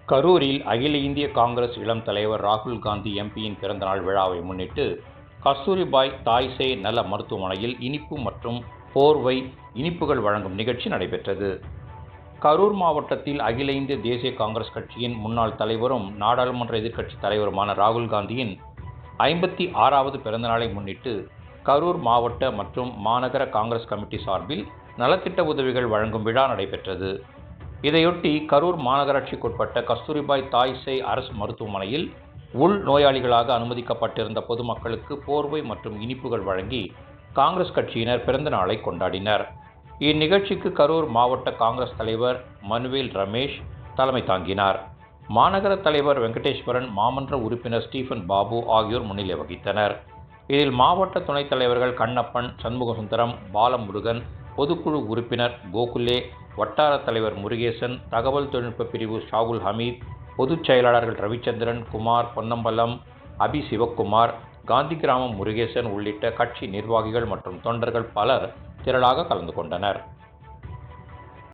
கரூரில் அகில இந்திய காங்கிரஸ் இளம் தலைவர் ராகுல் காந்தி எம்பியின் பிறந்தநாள் விழாவை முன்னிட்டு கஸ்தூரிபாய் தாய்சேய் நல மருத்துவமனையில் இனிப்பு மற்றும் போர்வை இனிப்புகள் வழங்கும் நிகழ்ச்சி நடைபெற்றது. கரூர் மாவட்டத்தில் அகில இந்திய தேசிய காங்கிரஸ் கட்சியின் முன்னாள் தலைவரும் நாடாளுமன்ற எதிர்க்கட்சித் தலைவருமான ராகுல் காந்தியின் 56வது பிறந்தநாளை முன்னிட்டு கரூர் மாவட்ட மற்றும் மாநகர காங்கிரஸ் கமிட்டி சார்பில் நலத்திட்ட உதவிகள் வழங்கும் விழா நடைபெற்றது. இதையொட்டி கரூர் மாநகராட்சிக்குட்பட்ட கஸ்தூரிபாய் தாய்சேய் அரசு மருத்துவமனையில் உள் நோயாளிகளாக அனுமதிக்கப்பட்டிருந்த பொதுமக்களுக்கு போர்வை மற்றும் இனிப்புகள் வழங்கி காங்கிரஸ் கட்சியினர் பிறந்த நாளை கொண்டாடினர். இந்நிகழ்ச்சிக்கு கரூர் மாவட்ட காங்கிரஸ் தலைவர் மனுவேல் ரமேஷ் தலைமை தாங்கினார். மாநகர தலைவர் வெங்கடேஸ்வரன், மாமன்ற உறுப்பினர் ஸ்டீபன் பாபு ஆகியோர் முன்னிலை வகித்தனர். இதில் மாவட்ட துணைத் தலைவர்கள் கண்ணப்பன், சண்முகசுந்தரம், பாலமுருகன், பொதுக்குழு உறுப்பினர் கோகுலே, வட்டார தலைவர் முருகேசன், தகவல் தொழில்நுட்ப பிரிவு ஷாகுல் ஹமீத், பொதுச் செயலாளர்கள் ரவிச்சந்திரன், குமார், பொன்னம்பலம், அபி சிவக்குமார், காந்தி கிராமம் முருகேசன் உள்ளிட்ட கட்சி நிர்வாகிகள் மற்றும் தொண்டர்கள் பலர் திரளாக கலந்து கொண்டனர்.